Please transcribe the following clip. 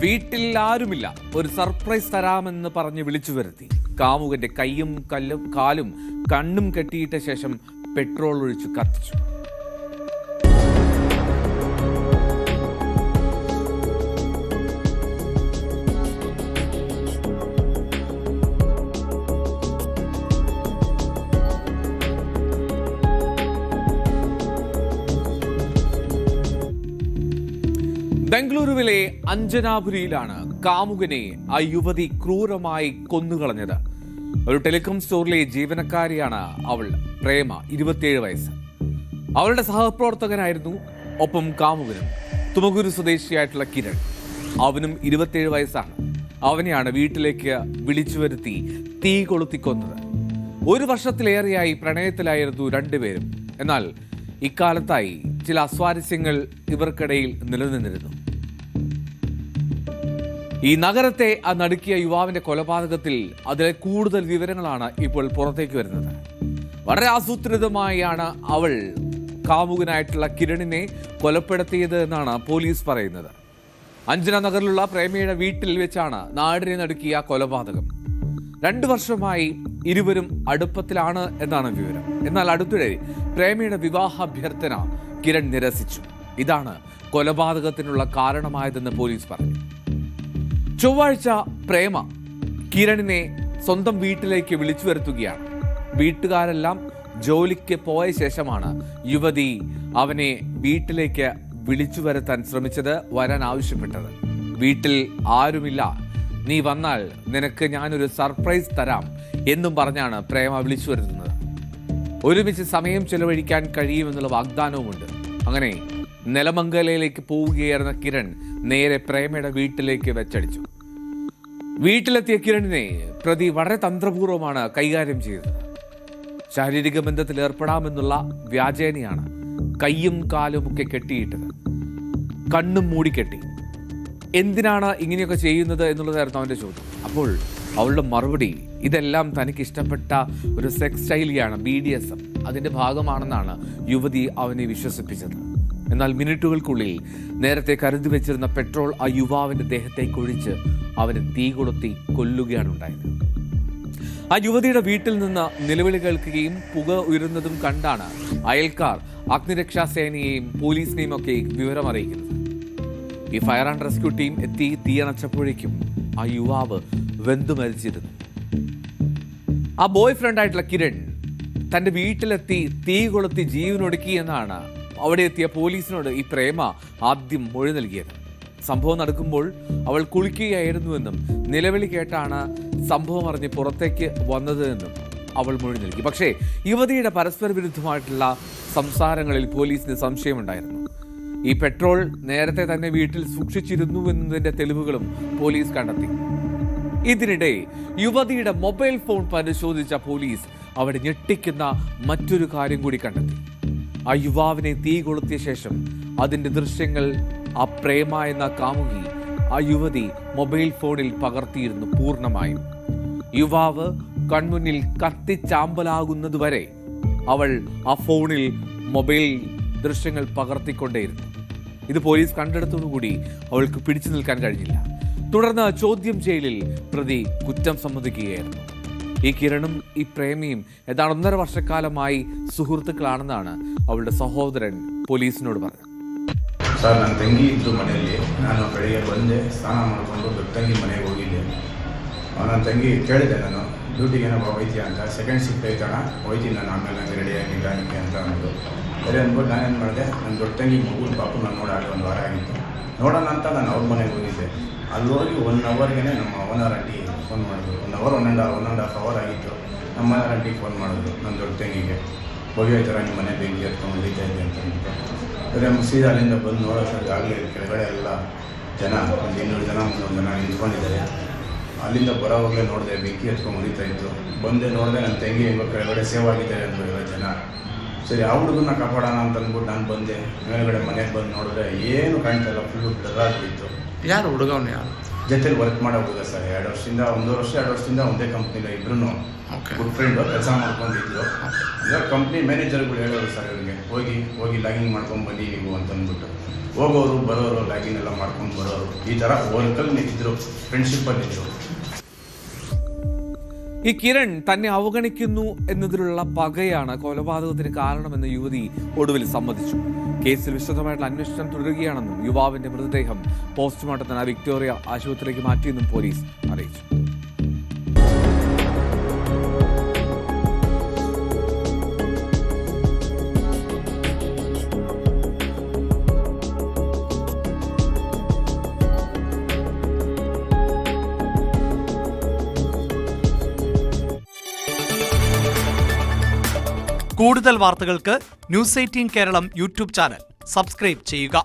വീട്ടിൽ ആരുമില്ല, ഒരു സർപ്രൈസ് തരാമെന്ന് പറഞ്ഞ് വിളിച്ചു വരുത്തി. കാമുകന്റെ കൈയും കാലും കണ്ണും കെട്ടിയിട്ട ശേഷം പെട്രോൾ ഒഴിച്ചു കത്തിച്ചു. ബംഗളൂരുവിലെ അഞ്ജനാപുരിയിലാണ് കാമുകനെ ആ യുവതി ക്രൂരമായി കൊന്നുകളഞ്ഞത്. ഒരു ടെലികോം സ്റ്റോറിലെ ജീവനക്കാരിയാണ് അവൾ, പ്രേമ, 27 വയസ്സ്. അവളുടെ സഹപ്രവർത്തകനായിരുന്നു ഒപ്പം കാമുകനും തുമകുരു സ്വദേശിയായിട്ടുള്ള കിരൺ. അവനും 27 വയസ്സാണ്. അവനെയാണ് വീട്ടിലേക്ക് വിളിച്ചു വരുത്തി തീ കൊളുത്തിക്കൊന്നത്. 1 വർഷത്തിലേറെയായി പ്രണയത്തിലായിരുന്നു രണ്ടുപേരും. എന്നാൽ ഇക്കാലത്തായി ചില അസ്വാരസ്യങ്ങൾ ഇവർക്കിടയിൽ നിലനിന്നിരുന്നു. ഈ നഗരത്തെ നടുക്കിയ യുവാവിന്റെ കൊലപാതകത്തിൽ അതിലെ കൂടുതൽ വിവരങ്ങളാണ് ഇപ്പോൾ പുറത്തേക്ക് വരുന്നത്. വളരെ ആസൂത്രിതമായാണ് അവൾ കാമുകനായിട്ടുള്ള കിരണിനെ കൊലപ്പെടുത്തിയത് എന്നാണ് പോലീസ് പറയുന്നത്. അഞ്ജന നഗറിലുള്ള പ്രേമയുടെ വീട്ടിൽ വെച്ചാണ് നാടിനെ നടുക്കിയ കൊലപാതകം. 2 വർഷമായി ഇരുവരും അടുപ്പത്തിലാണ് എന്നാണ് വിവരം. എന്നാൽ അടുത്തിടെ പ്രേമയുടെ വിവാഹാഭ്യർത്ഥന കിരൺ നിരസിച്ചു. ഇതാണ് കൊലപാതകത്തിനുള്ള കാരണമായതെന്ന് പോലീസ് പറഞ്ഞു. ചൊവ്വാഴ്ച പ്രേമ കിരണിനെ സ്വന്തം വീട്ടിലേക്ക് വിളിച്ചു വരുത്തുകയാണ്. വീട്ടുകാരെല്ലാം ജോലിക്ക് പോയ ശേഷമാണ് യുവതി അവനെ വീട്ടിലേക്ക് വിളിച്ചു വരുത്താൻ ശ്രമിച്ചത്, വരാൻ ആവശ്യപ്പെട്ടത്. വീട്ടിൽ ആരുമില്ല, നീ വന്നാൽ നിനക്ക് ഞാനൊരു സർപ്രൈസ് തരാം എന്നും പറഞ്ഞാണ് പ്രേമ വിളിച്ചു വരുത്തുന്നത്. ഒരുമിച്ച് സമയം ചെലവഴിക്കാൻ കഴിയുമെന്നുള്ള വാഗ്ദാനവുമുണ്ട്. അങ്ങനെ നെലമംഗലയിലേക്ക് പോവുകയായിരുന്ന കിരൺ നേരെ പ്രേമയുടെ വീട്ടിലേക്ക് വെച്ചടിച്ചു. വീട്ടിലെത്തിയ കിരണിനെ പ്രതി വളരെ തന്ത്രപൂർവ്വമാണ് കൈകാര്യം ചെയ്തത്. ശാരീരിക ബന്ധത്തിൽ ഏർപ്പെടാമെന്നുള്ള വ്യാജേനയാണ് കൈയും കാലും ഒക്കെ കെട്ടിയിട്ടത്, കണ്ണും മൂടിക്കെട്ടി. എന്തിനാണ് ഇങ്ങനെയൊക്കെ ചെയ്യുന്നത് എന്നുള്ളതായിരുന്നു അവന്റെ ചോദ്യം. അപ്പോൾ അവളുടെ മറുപടി, ഇതെല്ലാം തനിക്ക് ഇഷ്ടപ്പെട്ട ഒരു സെക്സ് ശൈലിയാണ്, BDSM, അതിന്റെ ഭാഗമാണെന്നാണ് യുവതി അവനെ വിശ്വസിപ്പിച്ചത്. എന്നാൽ മിനിറ്റുകൾക്കുള്ളിൽ നേരത്തെ കരുതി വെച്ചിരുന്ന പെട്രോൾ ആ യുവാവിന്റെ ദേഹത്തേക്ക് ഒഴിച്ച് അവന് തീ കൊളുത്തി കൊല്ലുകയാണ് ഉണ്ടായത്. ആ യുവതിയുടെ വീട്ടിൽ നിന്ന് നിലവിളി കേൾക്കുകയും പുക ഉയരുന്നതും കണ്ടാണ് അയൽക്കാർ അഗ്നിരക്ഷാ സേനയെയും പോലീസിനെയും ഒക്കെ വിവരം അറിയിക്കുന്നത്. ഈ ഫയർ ആൻഡ് റെസ്ക്യൂ ടീം എത്തി തീയണച്ചപ്പോഴേക്കും ആ യുവാവ് വെന്തു മരിച്ചിരുന്നു. ആ ബോയ് ഫ്രണ്ട് ആയിട്ടുള്ള കിരൺ തന്റെ വീട്ടിലെത്തി തീ കൊളുത്തി ജീവനൊടുക്കി എന്നാണ് അവിടെ എത്തിയ പോലീസിനോട് ഈ പ്രേമ ആദ്യം മൊഴി നൽകിയത്. സംഭവം നടക്കുമ്പോൾ അവൾ കുളിക്കുകയായിരുന്നുവെന്നും നിലവിളി കേട്ടാണ് സംഭവം അറിഞ്ഞ് പുറത്തേക്ക് വന്നത് എന്നും അവൾ മൊഴി നൽകി. പക്ഷേ യുവതിയുടെ പരസ്പര വിരുദ്ധമായിട്ടുള്ള സംസാരങ്ങളിൽ പോലീസിന് സംശയമുണ്ടായിരുന്നു. ഈ പെട്രോൾ നേരത്തെ തന്നെ വീട്ടിൽ സൂക്ഷിച്ചിരുന്നു എന്നതിന്റെ തെളിവുകളും പോലീസ് കണ്ടെത്തി. ഇതിനിടെ യുവതിയുടെ മൊബൈൽ ഫോൺ പരിശോധിച്ച പോലീസ് അവിടെ ഞെട്ടിക്കുന്ന മറ്റൊരു കാര്യം കൂടി കണ്ടെത്തി. ആ യുവാവിനെ തീ കൊളുത്തിയ ശേഷം അതിന്റെ ദൃശ്യങ്ങൾ ആ പ്രേമ എന്ന കാമുകി ആ യുവതി മൊബൈൽ ഫോണിൽ പകർത്തിയിരുന്നു പൂർണ്ണമായും. യുവാവ് കൺമുന്നിൽ കത്തിച്ചാമ്പലാകുന്നതുവരെ അവൾ ആ ഫോണിൽ മൊബൈൽ ദൃശ്യങ്ങൾ പകർത്തിക്കൊണ്ടേയിരുന്നു. ഇത് പോലീസ് കണ്ടെടുത്തതോടുകൂടി അവൾക്ക് പിടിച്ചു നിൽക്കാൻ കഴിഞ്ഞില്ല. തുടർന്ന് ചോദ്യം ചെയ്യലിൽ പ്രതി കുറ്റം സമ്മതിക്കുകയായിരുന്നു. ഈ കിരണും ഈ പ്രേമിയും ഏതാണ്ട് 1.5 വർഷക്കാലമായി സുഹൃത്തുക്കളാണെന്നാണ് ಅವಳ ಸಹೋದರൻ ಪೊಲೀಸ್ನೋಡು ಬಂದ. ಸರ್, ನನ್ನ ತಂಗಿ ಇದ್ದು ಮನೆಯಲ್ಲಿ ನಾನು ಬೆಳಿಗ್ಗೆ ಬಂದೆ, ಸ್ನಾನ ಮಾಡಿಕೊಂಡು ದೊಡ್ಡ ತಂಗಿ ಮನೆಗೆ ಹೋಗಿದ್ದೆ. ನನ್ನ ತಂಗಿ ಕೇಳಿದೆ, ನಾನು ಡ್ಯೂಟಿಗೆ ಏನೋ ಹೋಯ್ತೀಯ ಅಂತ. ಸೆಕೆಂಡ್ ಶಿಫ್ಟ್ ಐತಣ, ಹೋಯ್ತೀನಿ ನಾನು, ಆಮೇಲೆ ನನಗೆ ರೆಡಿ ಆಗಿದ್ದಾನಿಗೆ ಅಂತ ಅಂದರು. ಸರಿ ಅಂದ್ಬಿಟ್ಟು ನಾನೇನು ಮಾಡಿದೆ, ನನ್ನ ದೊಡ್ಡ ತಂಗಿ ಮಗು ಪಾಪು ನಾನು ನೋಡಾಡಿ 1 ವಾರ ಆಗಿತ್ತು. ನೋಡೋಣ ಅಂತ ನಾನು ಅವ್ರ ಮನೆಗೆ ಹೋಗಿದ್ದೆ. ಅಲ್ಲಿ ಹೋಗಿ 1 ಅವರ್ಗೆ ನಮ್ಮ ಓನರ್ ಆಂಟಿ ಫೋನ್ ಮಾಡಿದ್ರು. 1 ಅವರ್ 1.5 ಅವರ್ ಆಗಿತ್ತು. ನಮ್ಮ ಓನರ್ ಆಂಟಿಗೆ ಫೋನ್ ಮಾಡಿದ್ರು ನನ್ನ ದೊಡ್ಡ ತಂಗಿಗೆ, ಹೋಗಿ ಹೋಯ್ತಾರ ನಿಮ್ಮ ಮನೆ ಬೆಂಕಿ ಎತ್ಕೊಂಡು ಹೊಡಿತಾ ಇದೆ ಅಂತ ಅಂದ್ಬಿಟ್ಟು. ಅದೇ ಸೀದಾ ಅಲ್ಲಿಂದ ಬಂದು ನೋಡೋಕ್ಕೆ ಆಗಲಿ, ಕೆಳಗಡೆ ಎಲ್ಲ ಜನ ಒಂದು 200 ಜನ 300 ಜನ ನಿಂತ್ಕೊಂಡಿದ್ದಾರೆ. ಅಲ್ಲಿಂದ ಬರೋವಾಗಲೇ ನೋಡಿದೆ ಬೆಂಕಿ ಎತ್ಕೊಂಡು ಹೊಡಿತಾ ಇತ್ತು. ಬಂದೆ ನೋಡಿದೆ ನನ್ನ ತಂಗಿ ಹೆಂಗೋ ಕೆಳಗಡೆ ಸೇವ್ ಆಗಿದ್ದಾರೆ ಅಂದರು 20 ಜನ. ಸರಿ, ಆ ಹುಡುಗನ್ನ ಕಾಪಾಡೋಣ ಅಂತ ಅಂದ್ಬಿಟ್ಟು ನಾನು ಬಂದೆ. ಮೇಲ್ಗಡೆ ಮನೆಗೆ ಬಂದು ನೋಡಿದ್ರೆ ಏನು ಕಾಣ್ತಾಯಿಲ್ಲ, ಫುಲ್ಲು ಬ್ಲರ್ ಆಗಿತ್ತು. ಯಾರು ಹುಡುಗವ್ನು? ಯಾರು ಜೊತೆಲಿ ವರ್ಕ್ ಮಾಡೋ ಹುಡುಗ ಸರ್. 2 ವರ್ಷದಿಂದ 1 ವರ್ಷ 2 ವರ್ಷದಿಂದ ಒಂದೇ ಕಂಪ್ನಿలో ಇಬ್ಬರೂ ಗುಡ್ ಫ್ರೆಂಡು ಕೆಲಸ ಮಾಡ್ಕೊಂಡಿದ್ರು. ಅಂದರೆ ಕಂಪ್ನಿ ಮ್ಯಾನೇಜರ್ಗಳು ಹೇಳೋರು ಸರ್ ಇವರಿಗೆ, ಹೋಗಿ ಲಾಗಿಂಗ್ ಮಾಡ್ಕೊಂಡು ಬನ್ನಿ ನೀವು ಅಂತ ಅಂದ್ಬಿಟ್ಟು. ಹೋಗೋರು ಬರೋರು ಲ್ಯಾಗಿನ್ ಎಲ್ಲ ಮಾಡ್ಕೊಂಡು ಬರೋರು, ಈ ಥರ ವರ್ಕಲ್ಲಿ ಇದ್ದರು, ಫ್ರೆಂಡ್ಶಿಪ್ಪಲ್ಲಿದ್ದರು. ഈ കിരൺ തന്നെ അവഗണിക്കുന്നു എന്നതിലുള്ള പകയാണ് കൊലപാതകത്തിന് കാരണമെന്ന് യുവതി ഒടുവിൽ സമ്മതിച്ചു. കേസിൽ വിശദമായിട്ടുള്ള അന്വേഷണം തുടരുകയാണെന്നും യുവാവിന്റെ മൃതദേഹം പോസ്റ്റ്മോർട്ടത്തിന് വിക്ടോറിയ ആശുപത്രിയിലേക്ക് മാറ്റിയെന്നും പോലീസ് അറിയിച്ചു. കൂടുതൽ വാർത്തകൾക്ക് news 18 Keralam YouTube channel subscribe ചെയ്യുക.